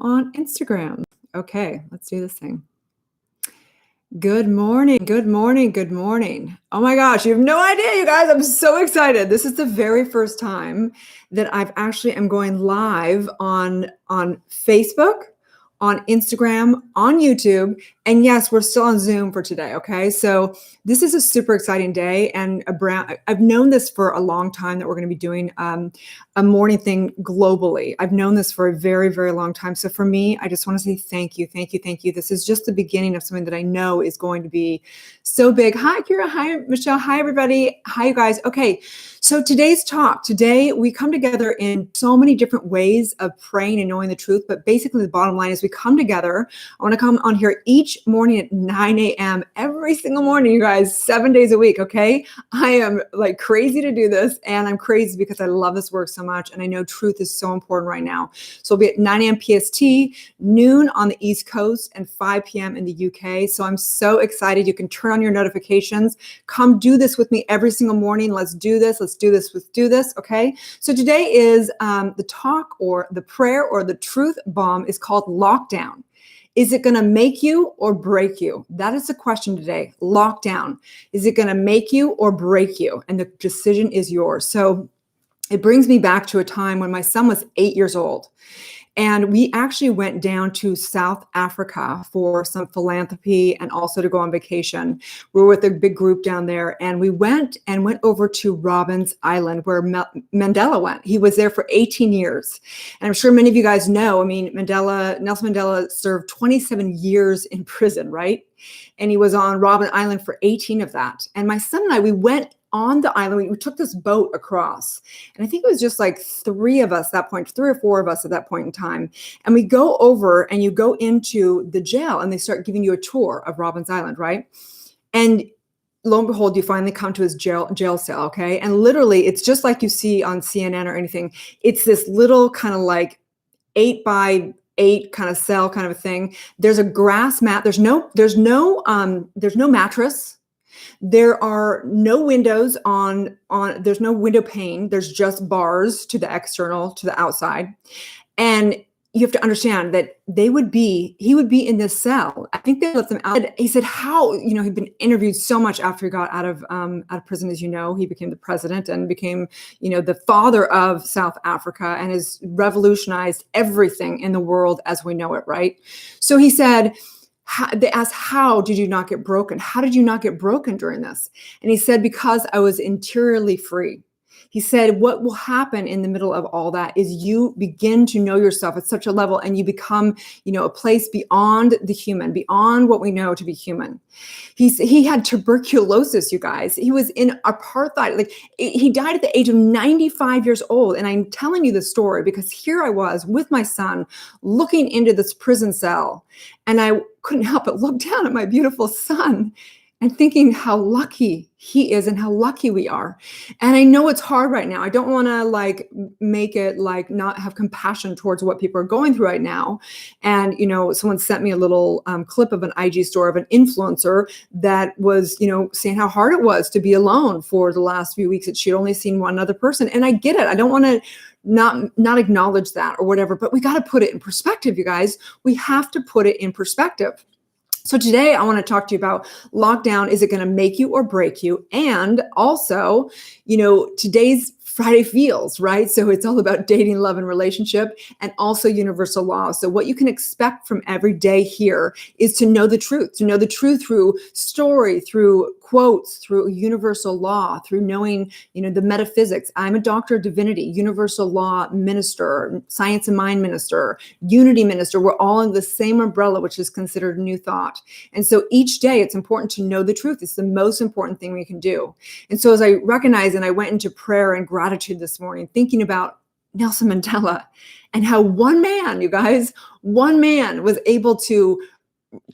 on Instagram. Okay, let's do this thing. Good morning, good morning, good morning. Oh my gosh, you have no idea, you guys. I'm so excited. This is the very first time that am going live on Facebook, on Instagram, on YouTube, and yes, we're still on Zoom for today, okay? So this is a super exciting day, and I've known this for a long time that we're going to be doing a morning thing globally. I've known this for a very, very long time. So for me, I just want to say thank you, thank you, thank you. This is just the beginning of something that I know is going to be so big. Hi, Kira. Hi, Michelle. Hi, everybody. Hi, you guys. Okay, so today's talk. Today, we come together in so many different ways of praying and knowing the truth, but basically the bottom line is we come together. I want to come on here each morning at 9 a.m. every single morning, you guys, 7 days a week, okay? I am like crazy to do this, and I'm crazy because I love this work so much, and I know truth is so important right now. So it'll be at 9 a.m. PST, noon on the East Coast, and 5 p.m. in the UK. So I'm so excited. You can turn on your notifications. Come do this with me every single morning. Let's do this. Let's do this. Let's do this, okay? So today is the talk or the prayer or the truth bomb is called lockdown. Is it going to make you or break you? That is the question today. Lockdown. Is it going to make you or break you? And the decision is yours. So it brings me back to a time when my son was 8 years old. And we actually went down to South Africa for some philanthropy and also to go on vacation. We were with a big group down there, and we went over to Robben's Island where Mandela went. He was there for 18 years. And I'm sure many of you guys know, I mean, Nelson Mandela served 27 years in prison, right? And he was on Robben Island for 18 of that. And my son and I, we went on the island. We took this boat across, and I think it was just like three or four of us at that point in time. And we go over, and you go into the jail, and they start giving you a tour of Robben's Island, right? And lo and behold, you finally come to his jail cell, okay? And literally, it's just like you see on CNN or anything. It's this little kind of like 8x8 kind of cell kind of a thing. There's a grass mat. There's no mattress. There are no windows there's no window pane. There's just bars to the external, to the outside. And you have to understand that he would be in this cell. I think they let them out. He said how, he'd been interviewed so much after he got out of prison. As you know, he became the president and became, the father of South Africa and has revolutionized everything in the world as we know it, right? So he said, they asked, how did you not get broken? How did you not get broken during this? And he said, because I was interiorly free. He said, what will happen in the middle of all that is you begin to know yourself at such a level, and you become, a place beyond the human, beyond what we know to be human. He had tuberculosis, you guys. He was in apartheid. Like, he died at the age of 95 years old. And I'm telling you this story because here I was with my son looking into this prison cell, and I couldn't help but look down at my beautiful son and thinking how lucky he is and how lucky we are. And I know it's hard right now. I don't want to make it not have compassion towards what people are going through right now. And, someone sent me a little clip of an IG story of an influencer that was, saying how hard it was to be alone for the last few weeks, that she'd only seen one other person. And I get it. I don't want to not acknowledge that or whatever, but we got to put it in perspective, you guys. We have to put it in perspective. So today I want to talk to you about lockdown. Is it going to make you or break you? And also, today's Friday feels, right? So it's all about dating, love, and relationship, and also universal law. So what you can expect from every day here is to know the truth through story, through quotes, through universal law, through knowing, the metaphysics. I'm a doctor of divinity, universal law minister, science and mind minister, unity minister. We're all in the same umbrella, which is considered new thought. And so each day it's important to know the truth. It's the most important thing we can do. And so as I recognize, and I went into prayer and gratitude this morning, thinking about Nelson Mandela and how one man was able to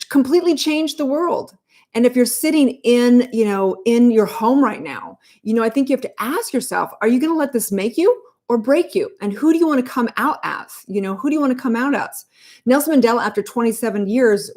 completely change the world. And if you're sitting in your home right now, I think you have to ask yourself, are you going to let this make you or break you? And who do you want to come out as? Who do you want to come out as? Nelson Mandela, after 27 years,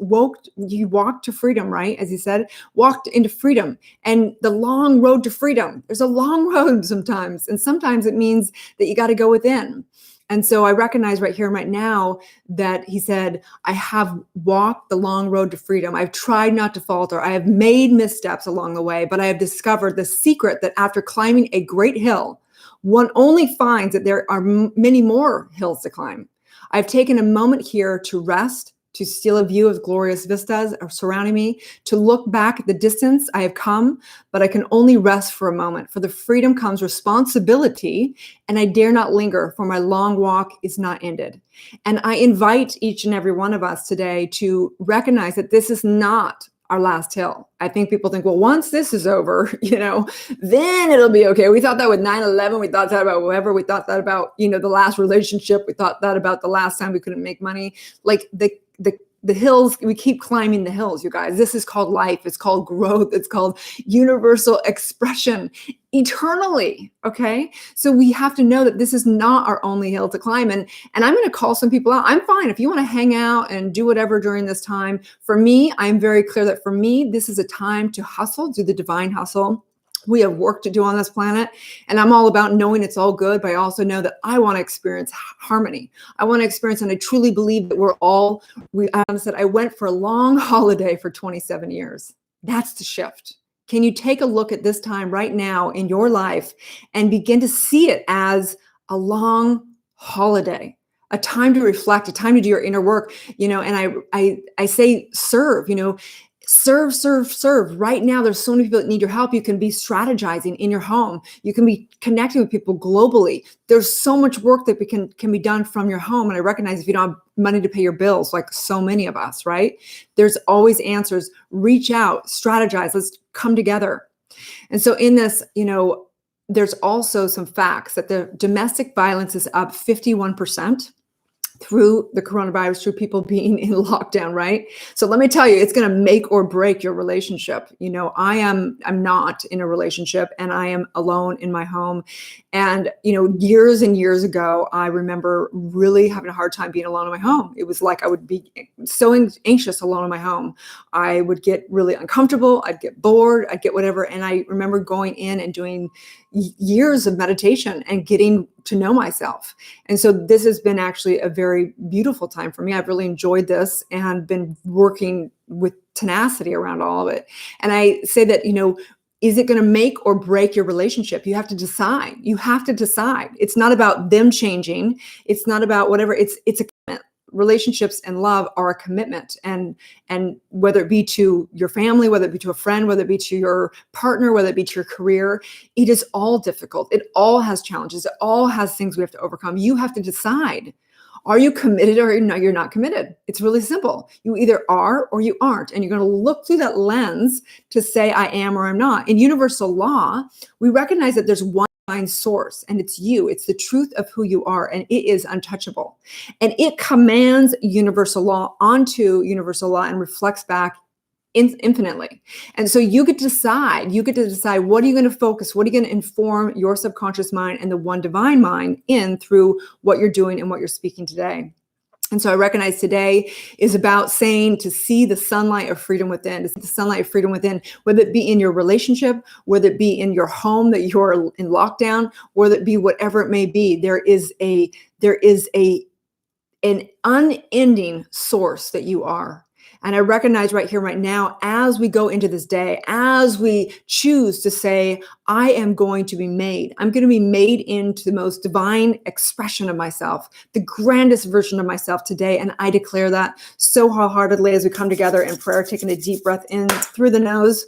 he walked to freedom, right? As he said, walked into freedom. And the long road to freedom, there's a long road sometimes. And sometimes it means that you got to go within. And so I recognize right here and right now that he said, I have walked the long road to freedom. I've tried not to falter. I have made missteps along the way, but I have discovered the secret that after climbing a great hill, one only finds that there are many more hills to climb. I've taken a moment here to rest, to steal a view of glorious vistas surrounding me, to look back at the distance I have come, but I can only rest for a moment. For the freedom comes responsibility, and I dare not linger, for my long walk is not ended. And I invite each and every one of us today to recognize that this is not our last hill. I think people think, well, once this is over, then it'll be okay. We thought that with 9/11, we thought that about whatever, we thought that about, the last relationship, we thought that about the last time we couldn't make money. Like the hills, we keep climbing the hills, you guys. This is called life. It's called growth. It's called universal expression eternally. Okay. So we have to know that this is not our only hill to climb. And I'm going to call some people out. I'm fine if you want to hang out and do whatever during this time. For me, I'm very clear that for me, this is a time to hustle, do the divine hustle. We have work to do on this planet, and I'm all about knowing it's all good, but I also know that I want to experience harmony. I want to experience, and I truly believe that I went for a long holiday for 27 years. That's the shift. Can you take a look at this time right now in your life and begin to see it as a long holiday? A time to reflect, a time to do your inner work, and I say serve, serve. Right now, there's so many people that need your help. You can be strategizing in your home. You can be connecting with people globally. There's so much work that can be done from your home. And I recognize if you don't have money to pay your bills, like so many of us, right? There's always answers. Reach out, strategize. Let's come together. And so in this, there's also some facts that the domestic violence is up 51%. Through the coronavirus, through people being in lockdown, right? So let me tell you, it's going to make or break your relationship. I'm not in a relationship, and I am alone in my home. And, years and years ago, I remember really having a hard time being alone in my home. It was like I would be so anxious alone in my home. I would get really uncomfortable. I'd get bored. I'd get whatever. And I remember going in and doing years of meditation and getting to know myself. And so this has been actually a very beautiful time for me. I've really enjoyed this and been working with tenacity around all of it. And I say that, is it going to make or break your relationship? You have to decide. It's not about them changing. It's not about whatever. It's a commitment. Relationships and love are a commitment, and whether it be to your family, whether it be to a friend, whether it be to your partner, whether it be to your career, it is all difficult. It all has challenges. It all has things we have to overcome. You have to decide. Are you committed or no, you're not committed? It's really simple. You either are or you aren't. And you're going to look through that lens to say, I am or I'm not. In universal law, we recognize that there's one divine source, and it's you. It's the truth of who you are, and it is untouchable. And it commands universal law onto universal law and reflects back infinitely. And so you get to decide, what are you going to focus, what are you going to inform your subconscious mind and the one divine mind in through what you're doing and what you're speaking today. And so I recognize today is about saying to see the sunlight of freedom within, whether it be in your relationship, whether it be in your home that you're in lockdown, whether it be whatever it may be. There is an unending source that you are. And I recognize right here, right now, as we go into this day, as we choose to say, I am going to be made. I'm going to be made into the most divine expression of myself, the grandest version of myself today. And I declare that so wholeheartedly as we come together in prayer, taking a deep breath in through the nose.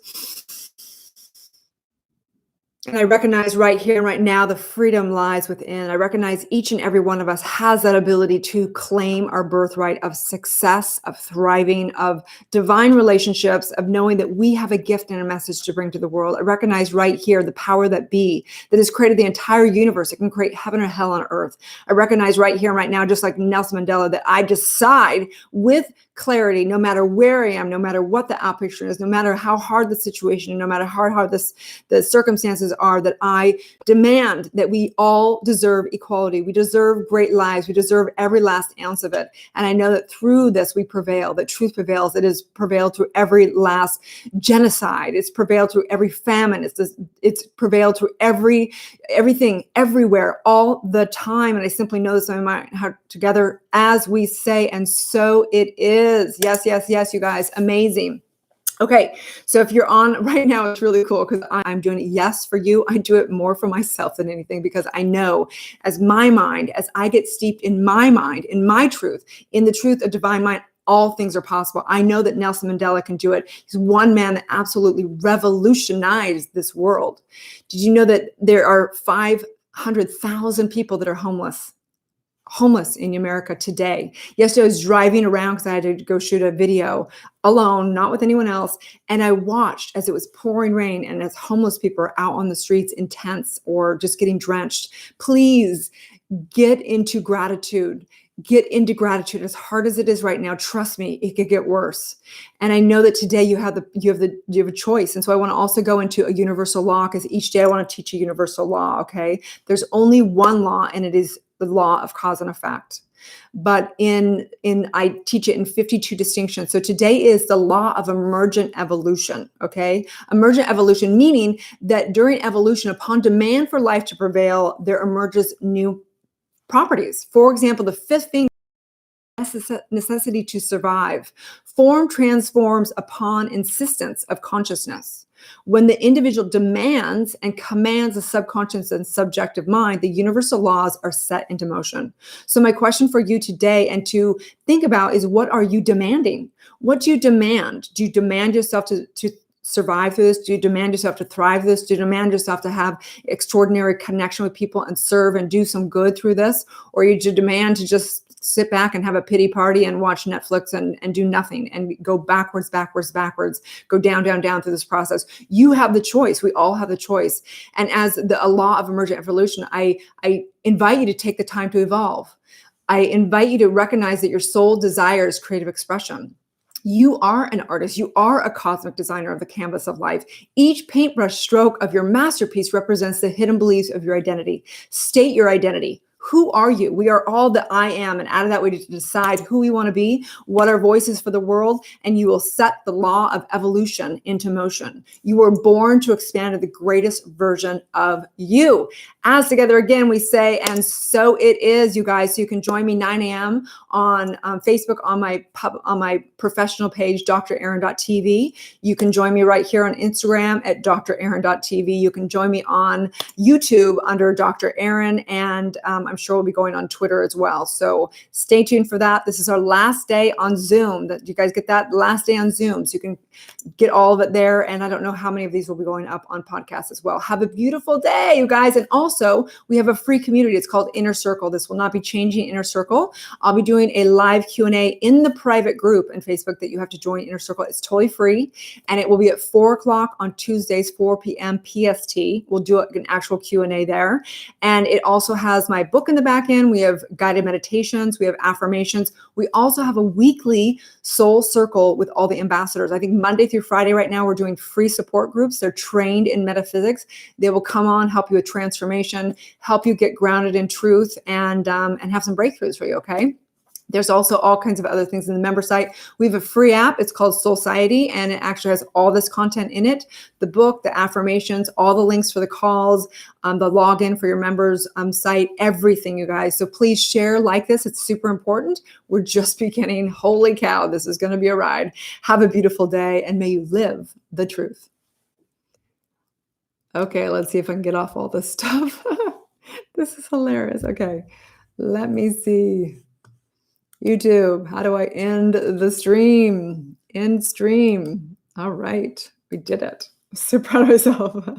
And I recognize right here and right now, the freedom lies within. I recognize each and every one of us has that ability to claim our birthright of success, of thriving, of divine relationships, of knowing that we have a gift and a message to bring to the world. I recognize right here the power that be, that has created the entire universe. It can create heaven or hell on earth. I recognize right here and right now, just like Nelson Mandela, that I decide with clarity, no matter where I am, no matter what the out picture is, no matter how hard the situation, no matter how hard the circumstances are that I demand that we all deserve equality. We deserve great lives. We deserve every last ounce of it. And I know that through this we prevail, that truth prevails. It has prevailed through every last genocide. It's prevailed through every famine. It's prevailed through everything, everywhere, all the time. And I simply know this in my mind, how together as we say, and so it is. Yes, yes, yes, you guys, amazing. Okay, so if you're on right now, it's really cool because I'm doing it yes for you. I do it more for myself than anything because I know as I get steeped in my mind, in my truth, in the truth of divine mind, all things are possible. I know that Nelson Mandela can do it. He's one man that absolutely revolutionized this world. Did you know that there are 500,000 people that are homeless in America today? Yesterday I was driving around because I had to go shoot a video alone, not with anyone else. And I watched as it was pouring rain and as homeless people are out on the streets in tents or just getting drenched. Please get into gratitude. Get into gratitude. As hard as it is right now, trust me, it could get worse. And I know that today you have a choice. And so I want to also go into a universal law because each day I want to teach a universal law. Okay, there's only one law, and it is the law of cause and effect. But I teach it in 52 distinctions. So today is the law of emergent evolution. Okay, emergent evolution meaning that during evolution, upon demand for life to prevail, there emerges new properties. For example, the fifth thing, necessity to survive. Form transforms upon insistence of consciousness. When the individual demands and commands the subconscious and subjective mind, the universal laws are set into motion. So my question for you today and to think about is, what are you demanding? What do you demand? Do you demand yourself to survive through this? Do you demand yourself to thrive through this? Do you demand yourself to have extraordinary connection with people and serve and do some good through this? Or you demand to just sit back and have a pity party and watch Netflix and do nothing and go backwards, go down through this process? You have the choice. We all have the choice. And as a law of emergent evolution, I invite you to take the time to evolve. I invite you to recognize that your soul desires creative expression. You are an artist. You are a cosmic designer of the canvas of life. Each paintbrush stroke of your masterpiece represents the hidden beliefs of your identity. State your identity. Who are you? We are all the I am. And out of that, we need to decide who we want to be, what our voice is for the world, and you will set the law of evolution into motion. You were born to expand to the greatest version of you. As together again, we say, and so it is, you guys. So you can join me 9 a.m. on Facebook on my professional page, draaron.tv. You can join me right here on Instagram at draaron.tv. You can join me on YouTube under Dr. Aaron, and I'm sure we'll be going on Twitter as well. So stay tuned for that. This is our last day on Zoom. That you guys get that last day on Zoom, so you can get all of it there. And I don't know how many of these will be going up on podcasts as well. Have a beautiful day, you guys. And also, we have a free community. It's called Inner Circle. This will not be changing Inner Circle. I'll be doing a live Q&A in the private group in Facebook that you have to join Inner Circle. It's totally free. And it will be at 4 o'clock on Tuesdays, 4 p.m. PST. We'll do an actual Q&A there. And it also has my book in the back end. We have guided meditations. We have affirmations. We also have a weekly soul circle with all the ambassadors. I think Monday through Friday right now, we're doing free support groups. They're trained in metaphysics. They will come on, help you with transformation, help you get grounded in truth, and have some breakthroughs for you, okay? There's also all kinds of other things in the member site. We have a free app. It's called Soulciety, and it actually has all this content in it. The book, the affirmations, all the links for the calls, the login for your members site, everything, you guys. So please share, like this. It's super important. We're just beginning. Holy cow, this is going to be a ride. Have a beautiful day, and may you live the truth. Okay, let's see if I can get off all this stuff. This is hilarious. Okay, let me see. YouTube, how do I end the stream? End stream. All right, we did it. I'm so proud of myself.